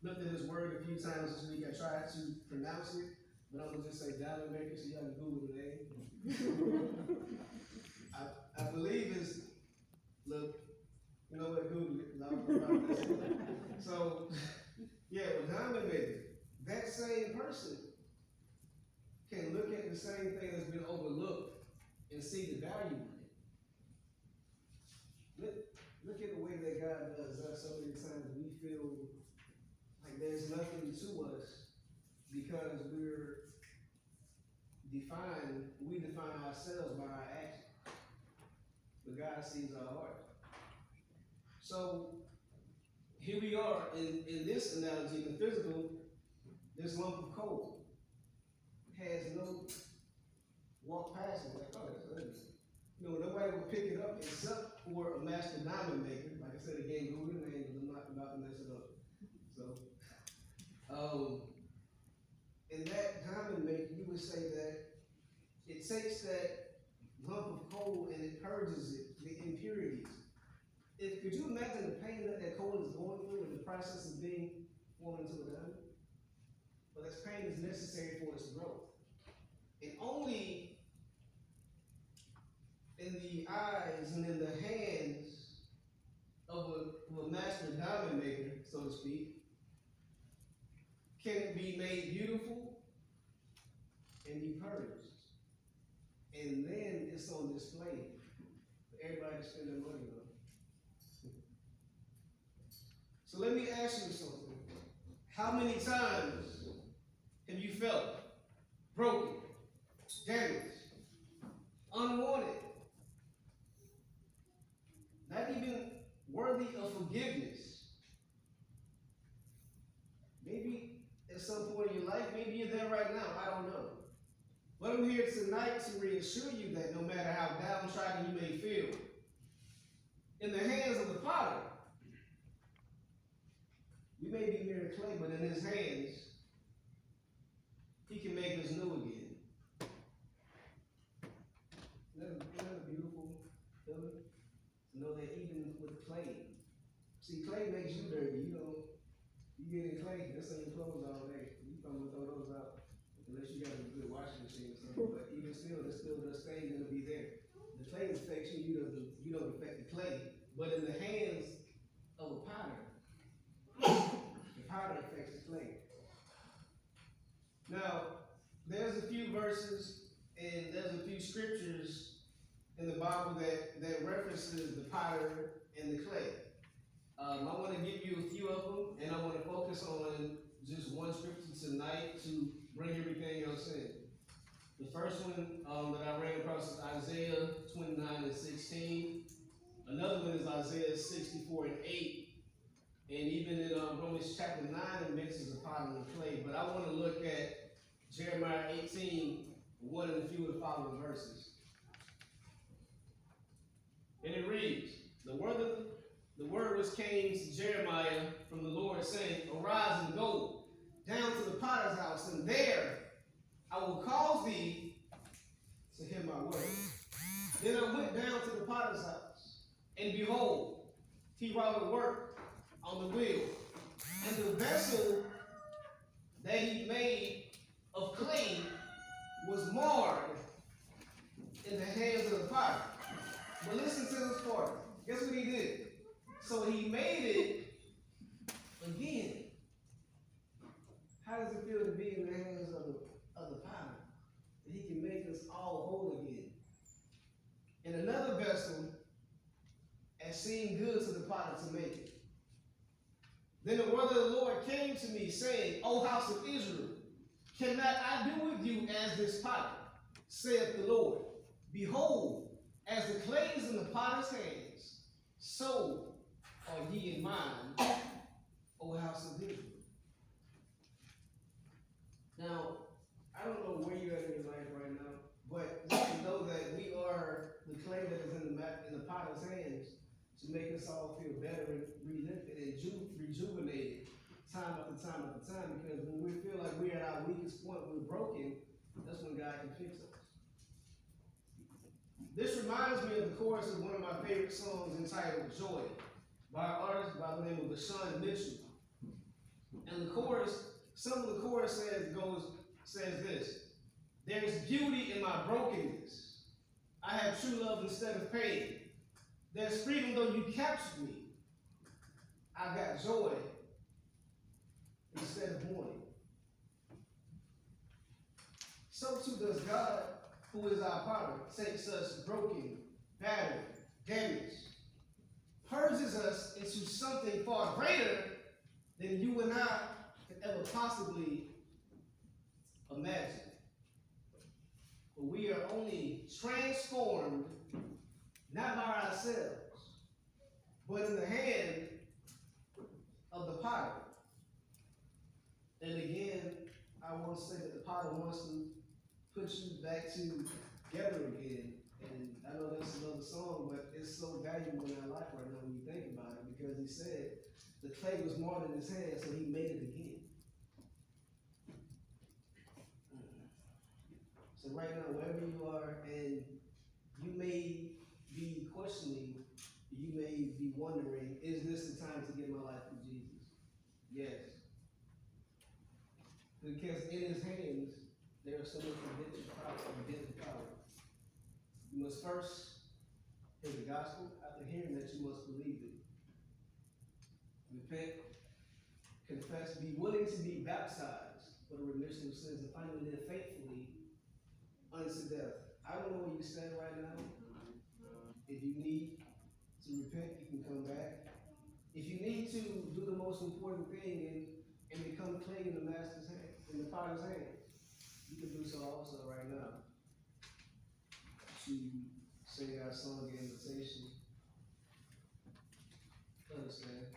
looked at this word a few times this week. I tried to pronounce it, but I'm gonna just say diamond maker, so y'all can Google the name. I believe it's, look, you know what, Google it, 'cause I don't know about this. So, yeah, with diamond maker, that same person can look at the same thing that's been overlooked and see the value in it. Look at the way that God does us. So many times we feel like there's nothing to us because we define ourselves by our actions. But God sees our heart. So here we are in this analogy, in the physical, this lump of coal has no walk past it like, oh, that's ugly. You know, nobody would pick it up except for a master diamond maker. Like I said again, Google the name, I'm not about to mess it up. So, in that diamond maker, you would say that it takes that lump of coal and it purges it, the impurities. Could you imagine the pain that coal is going through in the process of being formed into a diamond? Well, this pain is necessary for its growth. And only in the eyes and in the hands of a master diamond maker, so to speak, can it be made beautiful and be purged. And then it's on display for everybody to spend their money on. So let me ask you something. How many times have you felt broken, damaged, unwanted, not even worthy of forgiveness? Maybe at some point in your life, maybe you're there right now, I don't know. But I'm here tonight to reassure you that no matter how downtrodden you may feel, in the hands of the potter, we may be mere clay, but in his hands, he can make us new again. Isn't that a beautiful feeling? To know that even with clay, see, clay makes you dirty. You get in clay, that's in your clothes all day. You come and throw those out, unless you got a good washing machine or something. But even still, there's still the stain gonna be there. The clay affects you, you don't affect the clay. But in the hands of a potter, the potter affects the clay. Now, there's a few verses and there's a few scriptures in the Bible that references the potter and the clay. I want to give you a few of them, and I want to focus on just one scripture tonight to bring everything else in. The first one that I ran across is Isaiah 29:16. Another one is Isaiah 64:8. And even in Romans chapter 9, it mentions the potter and the clay. But I want to look at Jeremiah 18:1 and a few of the following verses. And it reads, the word which came to Jeremiah from the Lord, saying, arise and go down to the potter's house, and there I will cause thee to hear my word. Then I went down to the potter's house, and behold, he wrought a work on the wheel, and the vessel that he made of clay was marred in the hands of the potter. But listen to this part. Guess what he did? So he made it again. How does it feel to be in the hands of the potter? That he can make us all whole again. And another vessel, as seemed good to the potter to make it. Then the word of the Lord came to me, saying, O house of Israel, cannot I do with you as this potter, saith the Lord? Behold, as the clay is in the potter's hands, so are ye in mine, O house of Israel. Now, I don't know where you're at in your life right now, but just to know that we are the clay that is in the potter's hands to make us all feel better and relifted and rejuvenated time after time after time. Because when we feel like we're at our weakest point, we're broken, that's when God can fix us. This reminds me of the chorus of one of my favorite songs entitled Joy by an artist by the name of Sean Mitchell. And Some of the chorus says this. There's beauty in my brokenness. I have true love instead of pain. There's freedom though you captured me. I got joy instead of mourning. So too does God, who is our potter, takes us broken, battered, damaged, purges us into something far greater than you and I could ever possibly imagine. But we are only transformed, not by ourselves, but in the hand of the potter. And again, I want to say that the potter wants to put you back together again. And I know that's another song, but it's so valuable in our life right now when you think about it, because he said the clay was marred in his hand, so he made it again. So right now, wherever you are, and you may be questioning, you may be wondering, is this the time to give my life to Jesus? Yes. Because in his hands, there is so much redemptive power. You must first hear the gospel. After hearing that, you must believe it. Repent, confess, be willing to be baptized for the remission of sins, and finally live faithfully unto death. I don't know where you stand right now. If you need to repent, you can come back. If you need to do the most important thing and become clay in the master's hand, in the potter's hand, you can do so also right now. To sing our song of invitation. Understand?